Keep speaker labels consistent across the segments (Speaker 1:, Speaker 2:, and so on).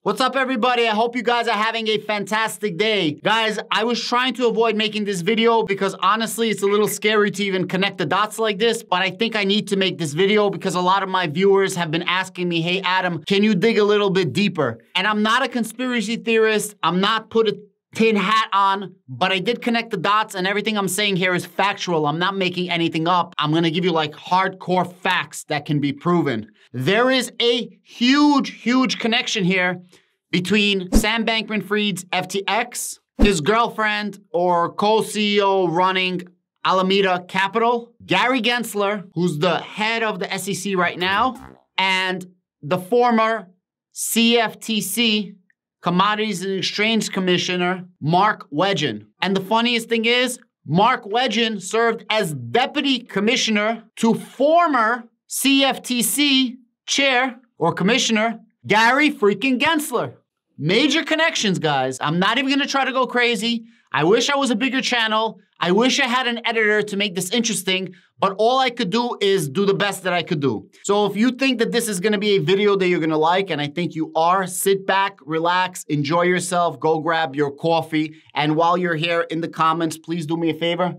Speaker 1: What's up, everybody? I hope you guys are having a fantastic day. Guys, I was trying to avoid making this video because honestly, it's a little scary to even connect the dots like this, but I think I need to make this video because a lot of my viewers have been asking me, hey, Adam, can you dig a little bit deeper? And I'm not a conspiracy theorist. I'm not put a tin hat on, but I did connect the dots and everything I'm saying here is factual. I'm not making anything up. I'm gonna give you like hardcore facts that can be proven. There is a huge connection here between Sam Bankman-Fried's FTX, his girlfriend or co-CEO running Alameda Capital, Gary Gensler, who's the head of the SEC right now, and the former CFTC, Commodities and Exchange Commissioner, Mark Wedgen. And the funniest thing is, Mark Wedgen served as deputy commissioner to former CFTC chair or commissioner, Gary freaking Gensler. Major connections, guys. I'm not even gonna try to go crazy. I wish I was a bigger channel. I wish I had an editor to make this interesting, but all I could do is do the best that I could do. So if you think that this is gonna be a video that you're gonna like, and I think you are, sit back, relax, enjoy yourself, go grab your coffee, and while you're here in the comments, please do me a favor.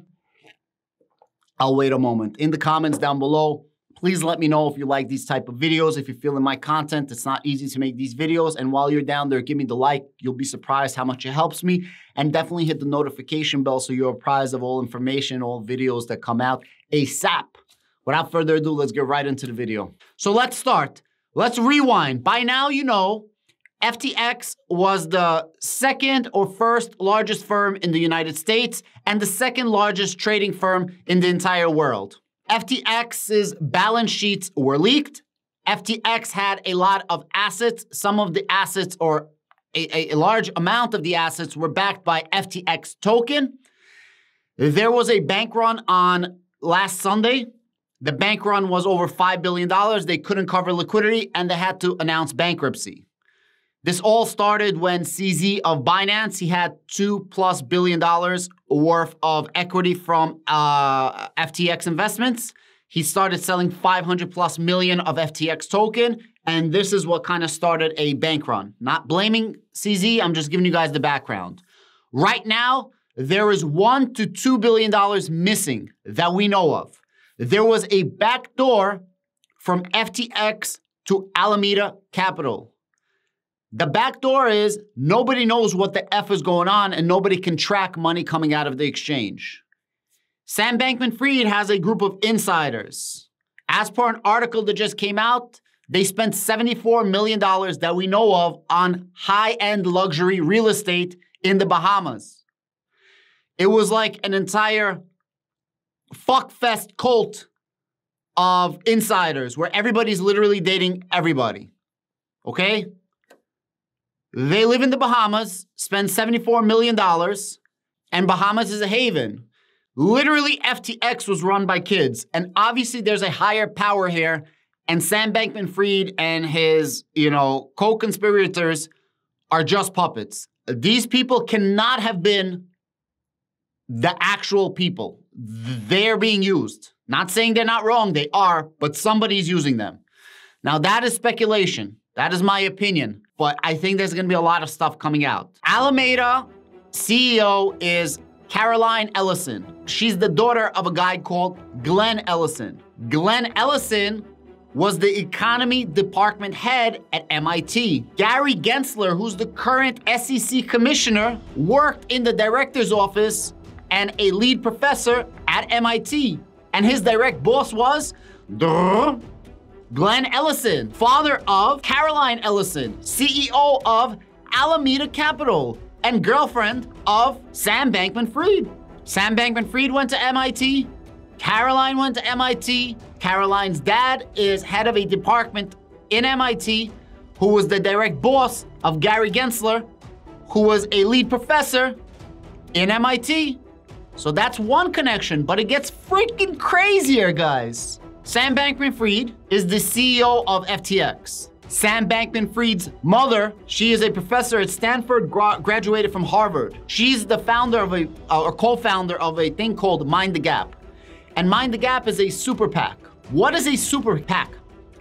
Speaker 1: I'll wait a moment. In the comments down below, please let me know if you like these type of videos. If you're feeling my content, it's not easy to make these videos. And while you're down there, give me the like. You'll be surprised how much it helps me. And definitely hit the notification bell so you're apprised of all information, all videos that come out ASAP. Without further ado, let's get right into the video. So let's start. Let's rewind. By now, you know, FTX was the second or first largest firm in the United States and the second largest trading firm in the entire world. FTX's balance sheets were leaked. FTX had a lot of assets. Some of the assets, or a large amount of the assets, were backed by FTX token. There was a bank run on last Sunday. The bank run was over $5 billion. They couldn't cover liquidity and they had to announce bankruptcy. This all started when CZ of Binance, he had $2+ billion worth of equity from FTX investments. He started selling 500+ million of FTX token, and this is what kind of started a bank run. Not blaming CZ, I'm just giving you guys the background. Right now, there is $1 to $2 billion missing that we know of. There was a backdoor from FTX to Alameda Capital. The back door is nobody knows what the F is going on and nobody can track money coming out of the exchange. Sam Bankman-Fried has a group of insiders. As per an article that just came out, they spent $74 million that we know of on high-end luxury real estate in the Bahamas. It was like an entire fuckfest cult of insiders where everybody's literally dating everybody, okay? They live in the Bahamas, spend $74 million, and Bahamas is a haven. Literally, FTX was run by kids, and obviously there's a higher power here, and Sam Bankman-Fried and his, co-conspirators are just puppets. These people cannot have been the actual people. They're being used. Not saying they're not wrong, they are, but somebody's using them. Now, that is speculation. That is my opinion. But I think there's gonna be a lot of stuff coming out. Alameda CEO is Caroline Ellison. She's the daughter of a guy called Glenn Ellison. Glenn Ellison was the economy department head at MIT. Gary Gensler, who's the current SEC commissioner, worked in the director's office and a lead professor at MIT. And his direct boss was Glenn Ellison, father of Caroline Ellison, CEO of Alameda Capital, and girlfriend of Sam Bankman-Fried. Sam Bankman-Fried went to MIT. Caroline went to MIT. Caroline's dad is head of a department in MIT, who was the direct boss of Gary Gensler, who was a lead professor in MIT. So that's one connection, but it gets freaking crazier, guys. Sam Bankman-Fried is the CEO of FTX. Sam Bankman-Fried's mother, she is a professor at Stanford, graduated from Harvard. She's the founder of or co-founder of a thing called Mind the Gap. And Mind the Gap is a super PAC. What is a super PAC?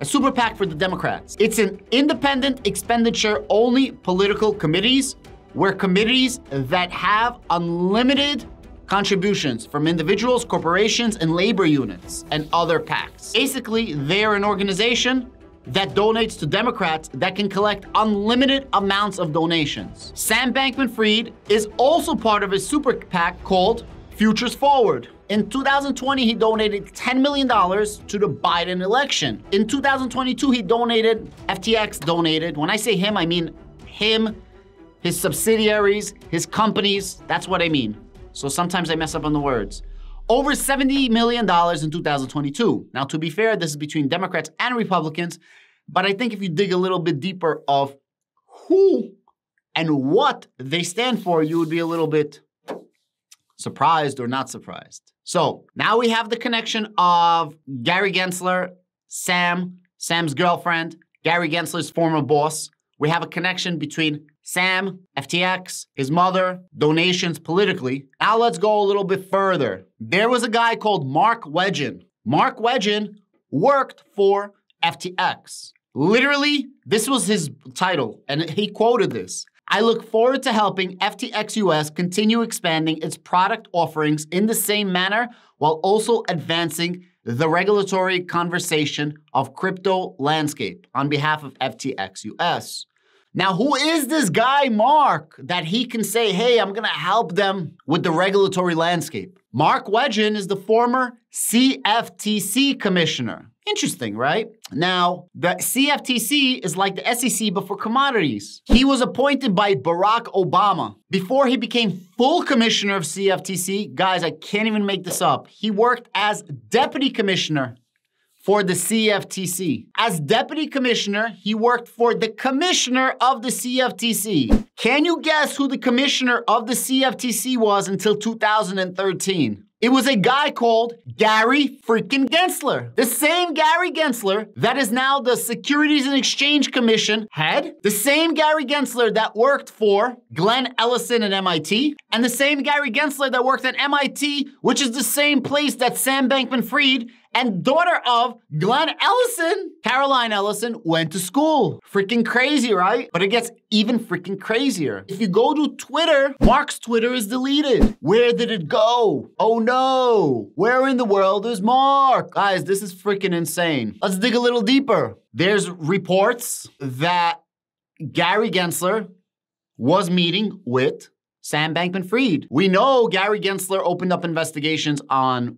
Speaker 1: A super PAC for the Democrats. It's an independent expenditure-only political committees where committees that have unlimited contributions from individuals, corporations, and labor units and other PACs. Basically, they're an organization that donates to Democrats that can collect unlimited amounts of donations. Sam Bankman-Fried is also part of a super PAC called Futures Forward. In 2020, he donated $10 million to the Biden election. In 2022, FTX donated. When I say him, I mean him, his subsidiaries, his companies. That's what I mean. So sometimes I mess up on the words. Over $70 million in 2022. Now, to be fair, this is between Democrats and Republicans, but I think if you dig a little bit deeper of who and what they stand for, you would be a little bit surprised or not surprised. So now we have the connection of Gary Gensler, Sam's girlfriend, Gary Gensler's former boss. We have a connection between Sam, FTX, his mother, donations politically. Now let's go a little bit further. There was a guy called Mark Wedgen. Mark Wedgen worked for FTX. Literally, this was his title, and he quoted this. I look forward to helping FTX US continue expanding its product offerings in the same manner while also advancing the regulatory conversation of crypto landscape on behalf of FTX US. Now, who is this guy, Mark, that he can say, hey, I'm gonna help them with the regulatory landscape? Mark Wedgen is the former CFTC commissioner. Interesting, right? Now, the CFTC is like the SEC, but for commodities. He was appointed by Barack Obama. Before he became full commissioner of CFTC, guys, I can't even make this up. He worked as deputy commissioner for the CFTC. As deputy commissioner, he worked for the commissioner of the CFTC. Can you guess who the commissioner of the CFTC was until 2013? It was a guy called Gary freaking Gensler. The same Gary Gensler that is now the Securities and Exchange Commission head. The same Gary Gensler that worked for Glenn Ellison at MIT. And the same Gary Gensler that worked at MIT, which is the same place that Sam Bankman-Fried and daughter of Glenn Ellison, Caroline Ellison, went to school. Freaking crazy, right? But it gets even freaking crazier. If you go to Twitter, Mark's Twitter is deleted. Where did it go? Oh no. Where in the world is Mark? Guys, this is freaking insane. Let's dig a little deeper. There's reports that Gary Gensler was meeting with Sam Bankman-Fried. We know Gary Gensler opened up investigations on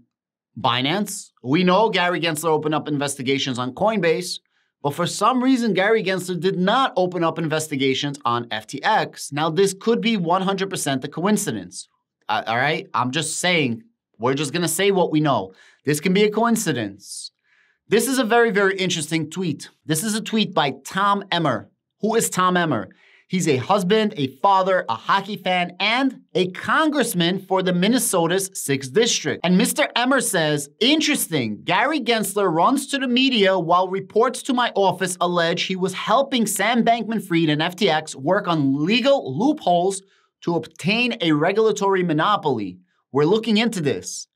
Speaker 1: Binance. We know Gary Gensler opened up investigations on Coinbase, but for some reason, Gary Gensler did not open up investigations on FTX. Now, this could be 100% a coincidence. All right? I'm just saying, we're just going to say what we know. This can be a coincidence. This is a very, very interesting tweet. This is a tweet by Tom Emmer. Who is Tom Emmer? He's a husband, a father, a hockey fan, and a congressman for the Minnesota's 6th District. And Mr. Emmer says, interesting, Gary Gensler runs to the media while reports to my office allege he was helping Sam Bankman-Fried and FTX work on legal loopholes to obtain a regulatory monopoly. We're looking into this.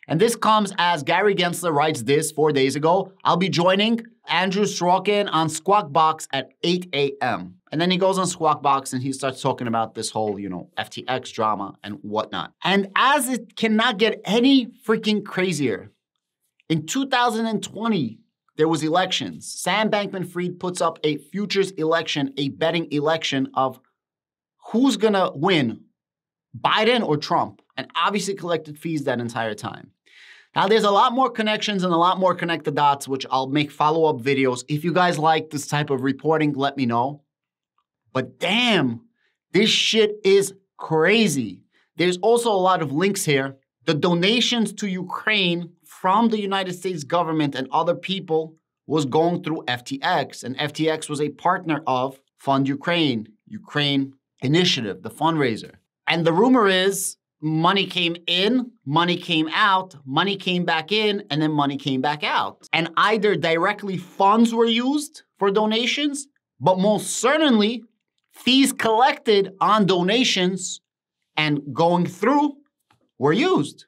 Speaker 1: And this comes as Gary Gensler writes this 4 days ago. I'll be joining Andrew Strauchen on Squawk Box at 8 a.m. And then he goes on Squawk Box and he starts talking about this whole, FTX drama and whatnot. And as it cannot get any freaking crazier, in 2020, there was elections. Sam Bankman-Fried puts up a futures election, a betting election of who's gonna win, Biden or Trump, and obviously collected fees that entire time. Now, there's a lot more connections and a lot more connect the dots, which I'll make follow-up videos. If you guys like this type of reporting, let me know. But damn, this shit is crazy. There's also a lot of links here. The donations to Ukraine from the United States government and other people was going through FTX. And FTX was a partner of Fund Ukraine, Ukraine Initiative, the fundraiser. And the rumor is money came in, money came out, money came back in, and then money came back out. And either directly funds were used for donations, but most certainly fees collected on donations and going through were used.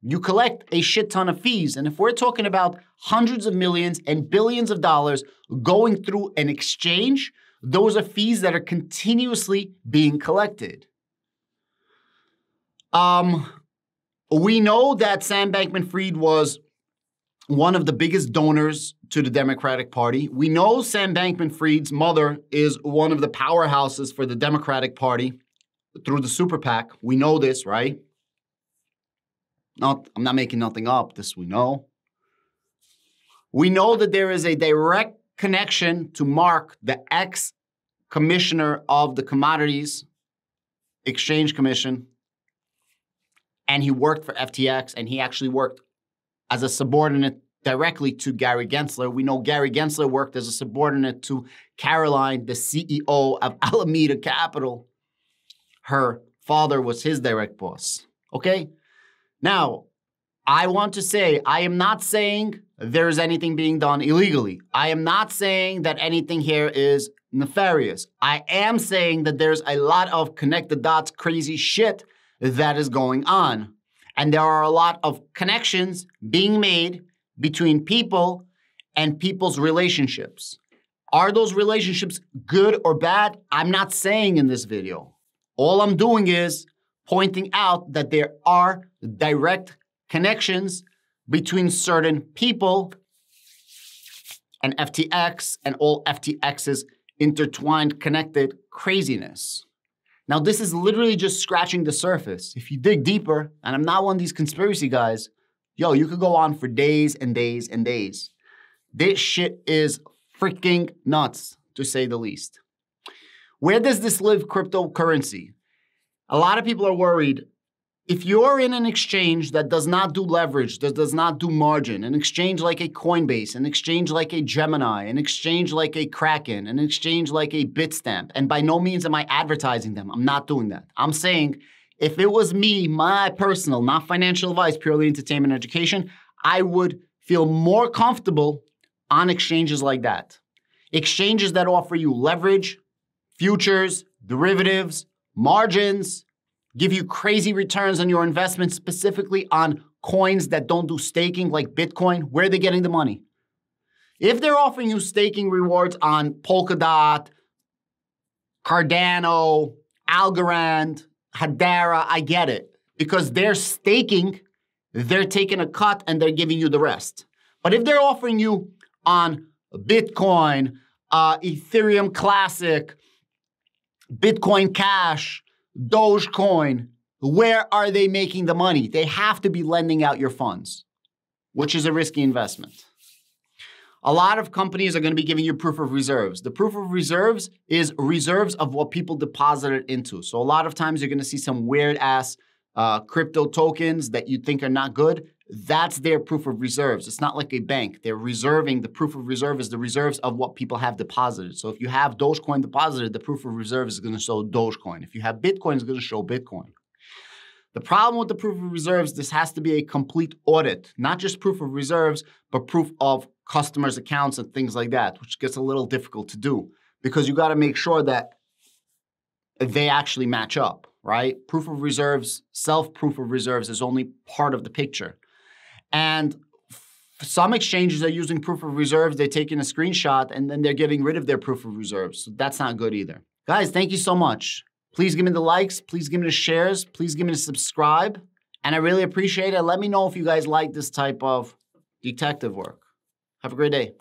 Speaker 1: You collect a shit ton of fees. And if we're talking about hundreds of millions and billions of dollars going through an exchange, those are fees that are continuously being collected. We know that Sam Bankman-Fried was one of the biggest donors to the Democratic Party. We know Sam Bankman-Fried's mother is one of the powerhouses for the Democratic Party through the super PAC. We know this, right? I'm not making nothing up. This we know. We know that there is a direct connection to Mark, the ex-commissioner of the Commodities Exchange Commission, and he worked for FTX, and he actually worked as a subordinate directly to Gary Gensler. We know Gary Gensler worked as a subordinate to Caroline, the CEO of Alameda Capital. Her father was his direct boss, okay? Now, I want to say, I am not saying there's anything being done illegally. I am not saying that anything here is nefarious. I am saying that there's a lot of connect the dots crazy shit that is going on. And there are a lot of connections being made between people and people's relationships. Are those relationships good or bad? I'm not saying in this video. All I'm doing is pointing out that there are direct connections between certain people and FTX and all FTX's intertwined, connected craziness. Now, this is literally just scratching the surface. If you dig deeper, and I'm not one of these conspiracy guys, yo, you could go on for days and days and days. This shit is freaking nuts, to say the least. Where does this live cryptocurrency? A lot of people are worried. If you're in an exchange that does not do leverage, that does not do margin, an exchange like a Coinbase, an exchange like a Gemini, an exchange like a Kraken, an exchange like a Bitstamp, and by no means am I advertising them. I'm not doing that. I'm saying if it was me, my personal, not financial advice, purely entertainment education, I would feel more comfortable on exchanges like that. Exchanges that offer you leverage, futures, derivatives, margins, give you crazy returns on your investments, specifically on coins that don't do staking like Bitcoin. Where are they getting the money? If they're offering you staking rewards on Polkadot, Cardano, Algorand, Hedera, I get it. Because they're staking, they're taking a cut and they're giving you the rest. But if they're offering you on Bitcoin, Ethereum Classic, Bitcoin Cash, Dogecoin, where are they making the money? They have to be lending out your funds, which is a risky investment. A lot of companies are going to be giving you proof of reserves. The proof of reserves is reserves of what people deposited into. So a lot of times you're going to see some weird ass crypto tokens that you think are not good. That's their proof of reserves. It's not like a bank. They're reserving. The proof of reserve is the reserves of what people have deposited. So if you have Dogecoin deposited, the proof of reserve is going to show Dogecoin. If you have Bitcoin, it's going to show Bitcoin. The problem with the proof of reserves, this has to be a complete audit. Not just proof of reserves, but proof of customers' accounts and things like that, which gets a little difficult to do because you got to make sure that they actually match up, right? Proof of reserves, self-proof of reserves is only part of the picture. And some exchanges are using proof of reserves. They're taking a screenshot and then they're getting rid of their proof of reserves. So that's not good either. Guys, thank you so much. Please give me the likes. Please give me the shares. Please give me the subscribe. And I really appreciate it. Let me know if you guys like this type of detective work. Have a great day.